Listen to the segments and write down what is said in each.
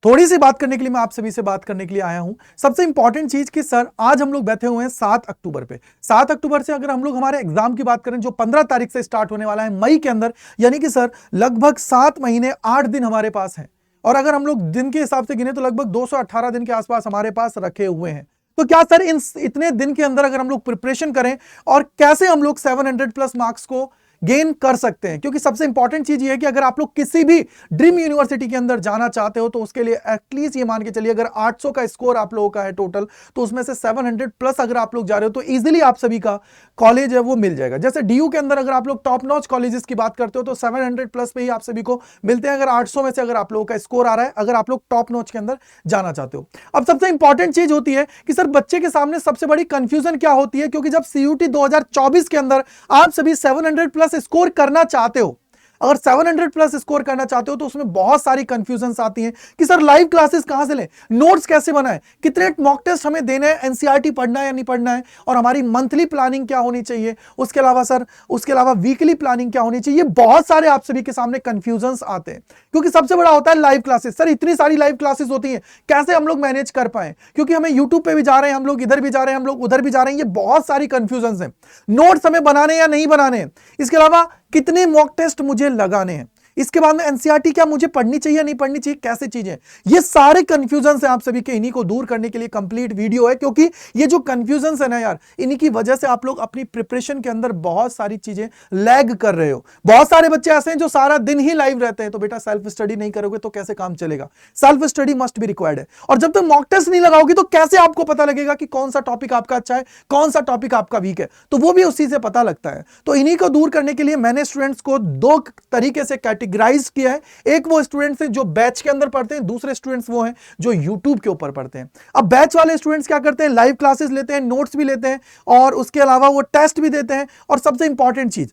थोड़ी सी बात करने के लिए मैं आप सभी से बात करने के लिए आया हूं। सबसे इंपॉर्टेंट चीज कि सर आज हम लोग बैठे हुए हैं 7 अक्टूबर पे। 7 अक्टूबर से अगर हम लोग हमारे एग्जाम की बात करें जो 15 तारीख से स्टार्ट होने वाला है मई के अंदर, यानी कि सर लगभग 7 महीने 8 दिन हमारे पास हैं। और अगर हम लोग दिन के हिसाब से गिने तो लगभग 218 दिन के आसपास हमारे पास रखे हुए हैं। तो क्या सर इन इतने दिन के अंदर अगर हम लोग प्रिपरेशन करें और कैसे हम लोग 700 प्लस मार्क्स को गेन कर सकते हैं? क्योंकि सबसे इंपॉर्टेंट चीज ये है कि अगर आप लोग किसी भी ड्रीम यूनिवर्सिटी के अंदर जाना चाहते हो तो उसके लिए एटलीस्ट ये मान के चलिए अगर 800 का स्कोर आप लोगों का है टोटल, तो उसमें से 700 प्लस अगर आप लोग जा रहे हो तो इजीली आप सभी का कॉलेज है वो मिल जाएगा। जैसे डीयू के अंदर अगर आप लोग टॉप नॉच कॉलेजेस की बात करते हो तो 700 प्लस पे ही आप सभी को मिलते हैं, अगर 800 में से अगर आप लोगों का स्कोर आ रहा है, अगर आप लोग टॉप नॉच के अंदर जाना चाहते हो। अब सबसे इंपॉर्टेंट चीज होती है कि सर बच्चे के सामने सबसे बड़ी कंफ्यूजन क्या होती है, क्योंकि जब सीयूटी 2024 के अंदर आप सभी 700 प्लस स्कोर करना चाहते हो, अगर 700 प्लस स्कोर करना चाहते हो तो उसमें बहुत सारी कंफ्यूजन्स आती हैं कि सर लाइव क्लासेस कहां से लें, नोट्स कैसे बनाएं, कितने मॉक टेस्ट हमें देने हैं, एनसीईआरटी पढ़ना है या नहीं पढ़ना है, और हमारी मंथली प्लानिंग क्या होनी चाहिए, उसके अलावा सर उसके अलावा वीकली प्लानिंग क्या होनी चाहिए। बहुत सारे आप सभी के सामने कंफ्यूजन्स आते हैं, क्योंकि सबसे बड़ा होता है लाइव क्लासेस। सर इतनी सारी लाइव क्लासेस होती हैं, कैसे हम लोग मैनेज कर पाए, क्योंकि हमें यूट्यूब पे भी जा रहे हैं, हम लोग इधर भी जा रहे हैं, हम लोग उधर भी जा रहे हैं, ये बहुत सारी कंफ्यूजन्स हैं। नोट्स हमें बनाने या नहीं बनाने हैं, इसके अलावा कितने मॉक टेस्ट मुझे लगाने हैं, इसके बाद में एनसीईआरटी क्या मुझे पढ़नी चाहिए या नहीं पढ़नी चाहिए, कैसे चीजें, ये सारे कंफ्यूजन है आप सभी के। इन्हीं को दूर करने के लिए कंप्लीट वीडियो है, क्योंकि ये जो कंफ्यूजन है ना यार, इन्हीं की वजह से आप लोग अपनी प्रिपरेशन के अंदर बहुत सारी चीजें लैग कर रहे हो। बहुत सारे बच्चे ऐसे हैं जो सारा दिन ही लाइव रहते हैं, तो बेटा सेल्फ स्टडी नहीं करोगे तो कैसे काम चलेगा, self study must be required है। और जब तक मॉक टेस्ट नहीं लगाओगे तो कैसे आपको पता लगेगा कि कौन सा टॉपिक आपका अच्छा है, कौन सा टॉपिक आपका वीक है, तो वो भी उसी से पता लगता है। तो इन्हीं को दूर करने के लिए मैंने स्टूडेंट्स को दो तरीके से कैटेगराइज किया है। एक वो स्टूडेंट्स हैं जो बैच के अंदर पढ़ते हैं, दूसरे स्टूडेंट्स वो हैं जो यूट्यूब के ऊपर पढ़ते हैं। अब बैच वाले स्टूडेंट्स क्या करते हैं, लाइव क्लासेस लेते हैं, नोट्स भी लेते हैं, और उसके अलावा वो टेस्ट भी देते हैं, और सबसे इंपॉर्टेंट चीज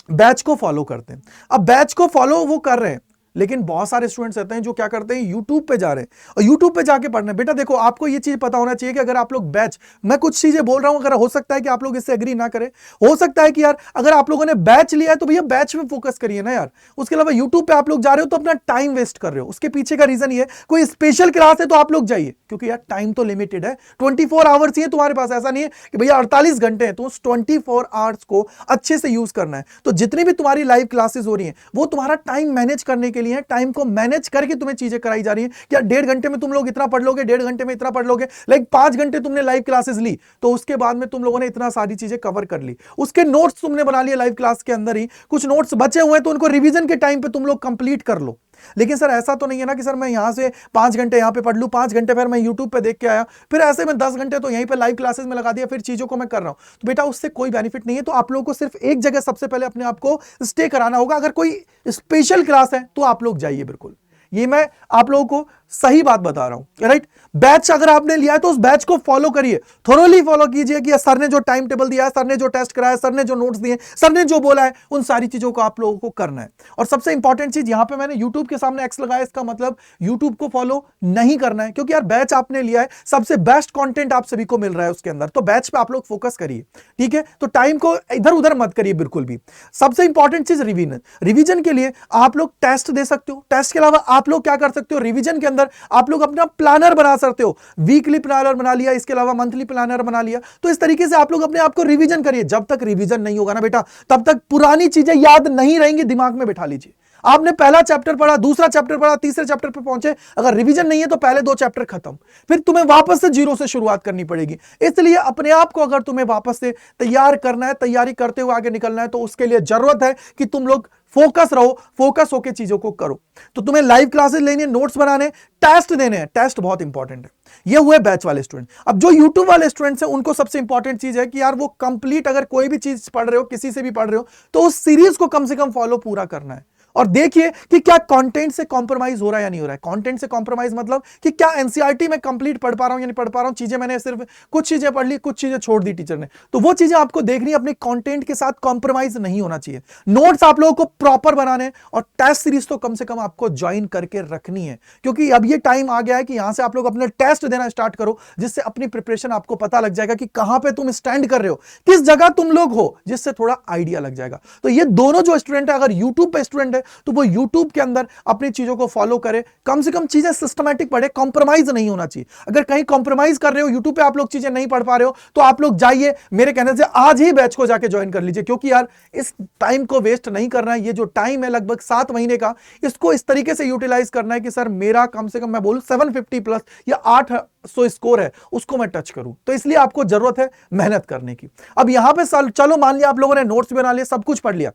बैच को फॉलो करते हैं। अब बैच को फॉलो वो कर रहे हैं, लेकिन बहुत सारे स्टूडेंट्स रहते हैं जो क्या करते हैं, यूट्यूब पे जा रहे हैं और यूट्यूब पे जाके पढ़ना है। बेटा देखो, आपको ये चीज पता होना चाहिए कि अगर आप लोग बैच, मैं कुछ चीजें बोल रहा हूं, अगर हो सकता है कि आप लोग इससे एग्री ना करें, हो सकता है कि यार अगर आप लोगों ने बैच लिया है तो भैया बैच में फोकस करिए ना यार। उसके अलावा यूट्यूब पे आप लोग जा रहे हो तो अपना टाइम वेस्ट कर रहे हो। उसके पीछे का रीजन ये है, कोई स्पेशल क्लास है तो आप लोग जाइए, क्योंकि यार टाइम तो लिमिटेड है, 24 आवर्स ही है तुम्हारे पास। ऐसा नहीं है कि भैया 48 घंटे हैं, तो उस 24 आवर्स को अच्छे से यूज करना है। तो जितनी भी तुम्हारी लाइव क्लासेस हो रही हैं वो तुम्हारा टाइम मैनेज करने के लिए है, टाइम को मैनेज करके तुम्हें चीजें कराई जा रही हैं। क्या 1.5 घंटे में तुम लोग इतना पढ़ लोगे, 1.5 घंटे में इतना पढ़ लोगे, लाइक 5 घंटे तुमने लाइव क्लासेस ली तो उसके बाद में तुम लोगों ने इतना सारी चीजें कवर कर ली, उसके नोट्स तुमने बना लिए लाइव क्लास के अंदर ही, कुछ नोट्स बचे हुए हैं तो उनको रिवीजन के टाइम पे तुम लोग कंप्लीट कर लो। लेकिन सर ऐसा तो नहीं है ना कि सर मैं यहां से 5 घंटे यहां पे पढ़ लूं, 5 घंटे फिर मैं यूट्यूब पे देख के आया, फिर ऐसे में 10 घंटे तो यहीं पे लाइव क्लासेस में लगा दिया, फिर चीजों को मैं कर रहा हूं, तो बेटा उससे कोई बेनिफिट नहीं है। तो आप लोगों को सिर्फ एक जगह सबसे पहले अपने आप को स्टे कराना होगा। अगर कोई स्पेशल क्लास है तो आप लोग जाइए, बिल्कुल ये मैं आप लोगों को सही बात बता रहा हूं, राइट। बैच अगर आपने लिया है तो उस बैच को फॉलो करिए, थोरोली फॉलो कीजिए कि सर ने जो टाइम टेबल दिया है, सर ने जो टेस्ट कराया, सर ने जो नोट्स दिए, सर ने जो बोला है, उन सारी चीजों को आप लोगों को करना है। और सबसे इंपॉर्टेंट चीज, यहां पे मैंने यूट्यूब के सामने एक्स लगाया, इसका मतलब यूट्यूब को फॉलो नहीं करना है, क्योंकि यार बैच आपने लिया है, सबसे बेस्ट कंटेंट आप सभी को मिल रहा है उसके अंदर, तो बैच पे आप लोग फोकस करिए, ठीक है। तो टाइम को इधर उधर मत करिए बिल्कुल भी। सबसे इंपॉर्टेंट चीज रिवीजन, रिवीजन के लिए आप लोग टेस्ट दे सकते हो, टेस्ट के अलावा आप लोग क्या कर सकते हो, रिवीजन के अंदर आप लोग अपना प्लानर बना सकते हो, वीकली प्लानर बना लिया, इसके अलावा मंथली प्लानर बना लिया। तो इस तरीके से आप लोग अपने आप को रिवीजन करिए। जब तक रिवीजन नहीं होगा ना बेटा, तब तक पुरानी चीजें याद नहीं रहेंगी, दिमाग में बैठा लीजिए। आपने पहला चैप्टर पढ़ा, दूसरा चैप्टर पढ़ा, तीसरे चैप्टर पे पहुंचे, अगर रिवीजन नहीं है तो पहले 2 चैप्टर खत्म, फिर तुम्हें वापस से जीरो से शुरुआत करनी पड़ेगी। इसलिए अपने आप को अगर तुम्हें वापस से तैयार करना है, तैयारी करते हुए आगे निकलना है, तो उसके लिए जरूरत है कि तुम लोग फोकस रहो, फोकस होकर चीजों को करो। तो तुम्हें लाइव क्लासेस लेनी है, नोट्स बनाने, टेस्ट देने हैं, टेस्ट बहुत इंपॉर्टेंट है। ये हुए बैच वाले स्टूडेंट। अब जो यूट्यूब वाले स्टूडेंट्स हैं उनको सबसे इंपॉर्टेंट चीज है कि यार वो कंप्लीट, अगर कोई भी चीज पढ़ रहे हो, किसी से भी पढ़ रहे हो, तो उस सीरीज को कम से कम फॉलो पूरा करना है। और देखिए कि क्या कंटेंट से कॉम्प्रोमाइज हो रहा है या नहीं हो रहा है। कंटेंट से कॉम्प्रोमाइज मतलब कि क्या एनसीईआरटी में कंप्लीट पढ़ पा रहा हूं या नहीं पढ़ पा रहा हूं, चीजें मैंने सिर्फ कुछ चीजें पढ़ ली, कुछ चीजें छोड़ दी टीचर ने, तो वो चीजें आपको देखनी है। अपने कंटेंट के साथ कॉम्प्रोमाइज नहीं होना चाहिए। नोट्स आप लोगों को प्रॉपर बनाने, और टेस्ट सीरीज तो कम से कम आपको ज्वाइन करके रखनी है, क्योंकि अब ये टाइम आ गया है कि यहां से आप लोग अपने टेस्ट देना स्टार्ट करो, जिससे अपनी प्रिपरेशन आपको पता लग जाएगा कि कहां पे तुम स्टैंड कर रहे हो, किस जगह तुम लोग हो, जिससे थोड़ा आइडिया लग जाएगा। तो ये दोनों जो स्टूडेंट है, अगर यूट्यूब पे स्टूडेंट है है तो वो यूट्यूब के अंदर अपनी चीजों को फॉलो करे, कम से कम चीजें सिस्टमैटिक पढ़े, कॉम्प्रोमाइज नहीं होना चाहिए। अगर कहीं कॉम्प्रोमाइज कर रहे हो, यूट्यूब पे आप लोग चीजें नहीं पढ़ पा रहे हो, तो आप लोग जाइए, मेरे कहने से आज ही बैच को जाके ज्वाइन कर लीजिए, क्योंकि यार इस टाइम को वेस्ट नहीं करना है। ये जो टाइम है लगभग 7 महीने का, इसको इस तरीके से यूटिलाइज करना है कि सर मेरा कम से कम मैं बोलूं 750 प्लस या 800 स्कोर है, उसको मैं टच करूं। तो इसलिए आपको जरूरत है मेहनत करने की। अब यहां पे चलो मान लिया आप लोगों ने नोट्स बना लिए, सब कुछ पढ़ लिया,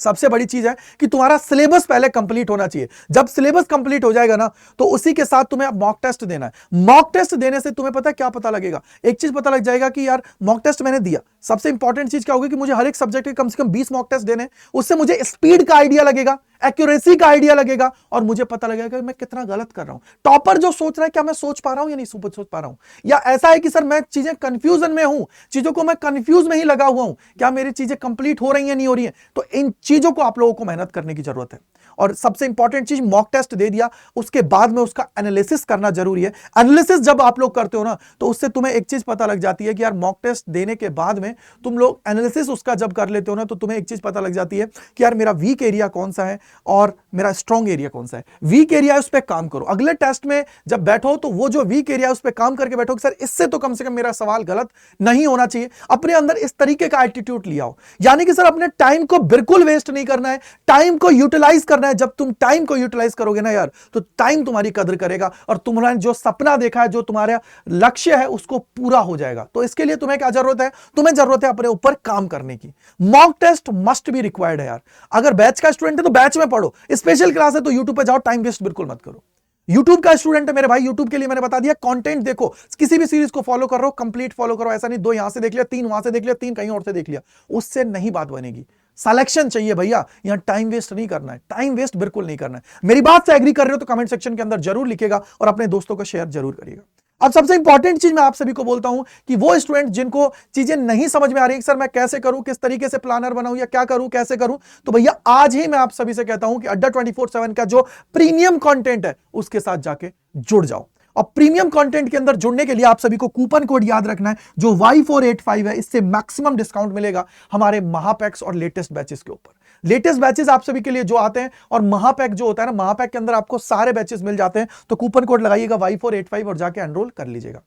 सबसे बड़ी चीज है कि तुम्हारा सिलेबस पहले कंप्लीट होना चाहिए। जब सिलेबस कंप्लीट हो जाएगा ना, तो उसी के साथ तुम्हें अब मॉक टेस्ट देना है। मॉक टेस्ट देने से तुम्हें पता है क्या पता लगेगा? एक चीज पता लग जाएगा कि यार मॉक टेस्ट मैंने दिया, सबसे इंपॉर्टेंट चीज क्या होगी कि मुझे हर एक सब्जेक्ट के कम से कम 20 मॉक टेस्ट देने। उससे मुझे स्पीड का आइडिया लगेगा, एक्यूरेसी का आइडिया लगेगा, और मुझे पता लगेगा कि मैं कितना गलत कर रहा हूं। टॉपर जो सोच रहा है, क्या मैं सोच पा रहा हूं या नहीं सोच पा रहा हूं, या ऐसा है कि सर मैं चीजें कंफ्यूजन में हूं, चीजों को मैं कंफ्यूज में ही लगा हुआ हूं, क्या मेरी चीजें कंप्लीट हो रही है नहीं हो रही है। तो इन चीजों को आप लोगों को मेहनत करने की जरूरत है। और सबसे इंपॉर्टेंट चीज, मॉक टेस्ट दे दिया, उसके बाद में उसका एनालिसिस करना जरूरी है। एनालिसिस जब आप लोग करते हो ना, तो उससे तुम्हें एक चीज पता लग जाती है कि यार मॉक टेस्ट देने के बाद में तुम लोग एनालिसिस उसका जब कर लेते हो ना, तो तुम्हें एक चीज पता लग जाती है कि यार मेरा वीक एरिया कौन सा है और मेरा स्ट्रॉन्ग एरिया कौन सा है। वीक एरिया है, उस पर काम करो। अगले टेस्ट में जब बैठो तो वो जो वीक एरिया है उस पर काम करके बैठो कि सर इससे तो कम से कम मेरा सवाल गलत नहीं होना चाहिए। अपने अंदर इस तरीके का एटीट्यूड लिया हो, यानी कि सर अपने टाइम को बिल्कुल वेस्ट नहीं करना है, टाइम को यूटिलाइज करना है। जब तुम टाइम को यूटिलाइज करोगे ना यार, तो टाइम तुम्हारी कदर करेगा और तुम्हारा जो सपना देखा है, जो तुम्हारा लक्ष्य है, उसको पूरा हो जाएगा। तो इसके लिए तुम्हें क्या जरूरत है? तुम्हें जरूरत है अपने ऊपर काम करने की। Mock test must be required है यार। अगर बैच का स्टूडेंट है तो बैच में पढ़ो, स्पेशल क्लास है तो यूट्यूब पे जाओ, टाइम वेस्ट बिल्कुल मत करो। यूट्यूब का स्टूडेंट है मेरे भाई, यूट्यूब के लिए मैंने बता दिया, कंटेंट देखो, किसी भी सीरीज को फॉलो कर रहे हो, कंप्लीट फॉलो करो। ऐसा नहीं 2 यहां से देख लिया, 3 वहां से देख लिया, 3 कहीं और से देख लिया, उससे नहीं बात बनेगी। सिलेक्शन चाहिए भैया, यहां टाइम वेस्ट नहीं करना है, टाइम वेस्ट बिल्कुल नहीं करना है। मेरी बात से एग्री कर रहे हो तो कमेंट सेक्शन के अंदर जरूर लिखेगा और अपने दोस्तों को शेयर जरूर करिएगा। अब सबसे इंपॉर्टेंट चीज मैं आप सभी को बोलता हूं कि वो स्टूडेंट जिनको चीजें नहीं समझ में आ रही है, सर मैं कैसे करूं, किस तरीके से प्लानर बनाऊं या क्या करूं, कैसे करूं, तो भैया आज ही मैं आप सभी से कहता हूं कि अड्डा 24/7 का जो प्रीमियम कंटेंट है उसके साथ जाके जुड़ जाओ। और प्रीमियम कंटेंट के अंदर जुड़ने के लिए आप सभी को कूपन कोड याद रखना है जो Y485 है, इससे मैक्सिमम डिस्काउंट मिलेगा हमारे महापैक्स और लेटेस्ट बैचेस के ऊपर। लेटेस्ट बैचेस आप सभी के लिए जो आते हैं, और महापैक जो होता है ना, महापैक के अंदर आपको सारे बैचेस मिल जाते हैं। तो कूपन कोड लगाइएगा Y485 और जाके एनरोल कर लीजिएगा।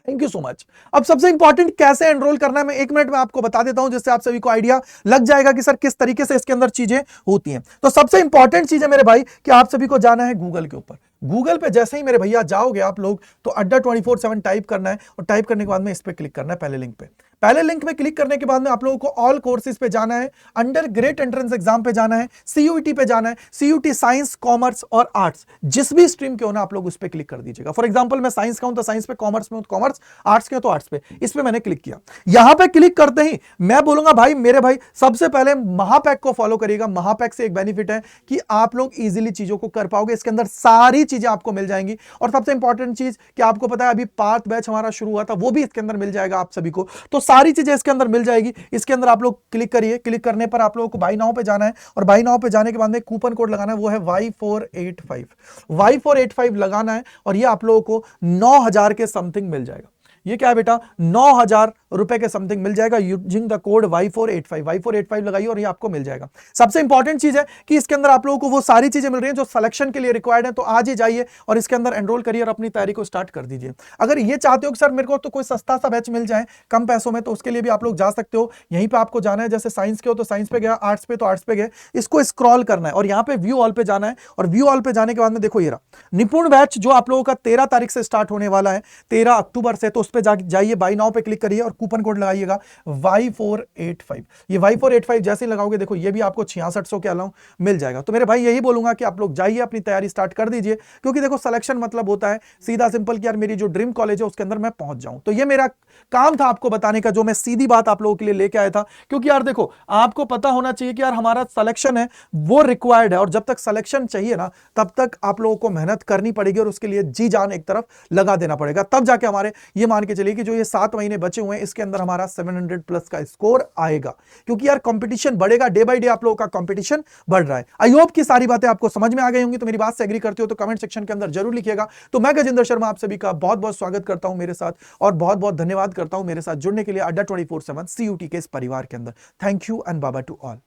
Thank you so much. अब सबसे इंपॉर्टेंट कैसे एनरोल करना है, मैं 1 मिनट में आपको बता देता हूं, जिससे आप सभी को आइडिया लग जाएगा कि सर किस तरीके से इसके अंदर चीजें होती हैं। तो सबसे इंपॉर्टेंट चीज है मेरे भाई कि आप सभी को जाना है गूगल के ऊपर। गूगल पे जैसे ही मेरे भैया जाओगे आप लोग, तो अड्डा 24/7 टाइप करना है, और टाइप करने के बाद में इस पे क्लिक करना है, पहले लिंक पे। पहले लिंक पे क्लिक करने के बाद में आप लोगों को ऑल कोर्सेज पे जाना है, अंडर ग्रेड एंट्रेंस एग्जाम पे जाना है, सीयूईटी पे जाना है, सीयूईटी साइंस, कॉमर्स और आर्ट्स, जिस भी स्ट्रीम के हो ना आप लोग उस पे क्लिक कर दीजिएगा। फॉर एग्जांपल मैं साइंस का हूं तो साइंस पे, कॉमर्स में हूं तो कॉमर्स, आर्ट्स के हो तो आर्ट्स पे, इस पे मैंने क्लिक किया। यहां पे क्लिक करते ही मैं बोलूंगा भाई मेरे भाई सबसे पहले महापैक को फॉलो करिएगा। महापैक से एक बेनिफिट है कि आप लोग इजीली चीजों को कर पाओगे, इसके अंदर सारी चीजें आपको मिल जाएंगी। और सबसे इंपॉर्टेंट चीज कि आपको पता है अभी पार्थ बैच हमारा शुरू हुआ था, वो भी इसके अंदर मिल जाएगा आप सभी को। तो सारी चीजें इसके अंदर मिल जाएगी। इसके अंदर आप लोग क्लिक करिए, क्लिक करने पर आप लोगों को बाय नाउ पे जाना है, और बाय नाउ पे जाने के बाद में कूपन कोड लगाना है, वो है Y485। Y485 लगाना है, और ये आप लोगों को 9,000 के समथिंग मिल जाएगा। ये क्या है बेटा, 9,000 रुपए के समथिंग मिल जाएगा using the code Y485। Y485 लगाइए और ये आपको मिल जाएगा। सबसे इंपॉर्टेंट चीज है कि इसके अंदर आप लोगों को वो सारी चीजें मिल रही हैं जो सिलेक्शन के लिए रिक्वायर्ड है। तो आज ही जाइए और इसके अंदर एनरोल करिए और अपनी तैयारी को स्टार्ट कर दीजिए। अगर ये चाहते हो कि सर मेरे को तो कोई सस्ता सा बैच मिल जाए कम पैसों में, तो उसके लिए भी आप लोग जा सकते हो। यहीं पे आपको जाना है, जैसे साइंस के हो तो साइंस पे गया, आर्ट्स पे तो आर्ट्स पे गए, इसको स्क्रॉल करना है और यहाँ पे व्यू ऑल पे जाना है। और व्यू ऑल पे जाने के बाद में देखो ये रहा निपुण बैच जो आप लोगों का 13 तारीख से स्टार्ट होने वाला है, 13 अक्टूबर से। तो उस पर जाइए, बाय नाउ पे क्लिक करिए और कूपन कोड लगाइएगा Y485। ये Y485 जैसे ही लगाओगे देखो ये भी आपको 6600 के अलाउ मिल जाएगा। तो मेरे भाई यही बोलूंगा कि आप लोग जाइए, अपनी तैयारी स्टार्ट कर दीजिए, क्योंकि देखो सिलेक्शन मतलब होता है सीधा सिंपल कि यार मेरी जो ड्रीम कॉलेज है उसके अंदर मैं पहुंच जाऊं। तो ये मेरा काम था आपको बताने का, जो मैं सीधी बात आप लोगों के लिए लेके आया था। क्योंकि यार देखो आपको पता होना चाहिए कि यार हमारा सिलेक्शन है वो रिक्वायर्ड है, और जब तक सिलेक्शन चाहिए ना तब तक आप लोगों को मेहनत करनी पड़ेगी और उसके लिए जी जान एक तरफ लगा देना पड़ेगा। तब जाके हमारे ये मान के चलिए कि जो ये 7 महीने बचे हुए हैं इसके अंदर हमारा 700 प्लस का स्कोर आएगा। क्योंकि यार कंपटीशन बढ़ेगा, डे बाय डे आप लोगों का कंपटीशन बढ़ रहा है। आई होप कि सारी बातें आपको समझ में आ गई होंगी। तो मेरी बात से एग्री करते हो तो कमेंट सेक्शन के अंदर जरूर लिखिएगा। तो मैं गजेंद्र शर्मा आप सभी का बहुत बहुत स्वागत करता हूं मेरे साथ, और बहुत बहुत धन्यवाद करता हूं मेरे साथ जुड़ने के लिए अड्डा 24/7 CUT के इस परिवार के अंदर। Thank you and bye bye to all.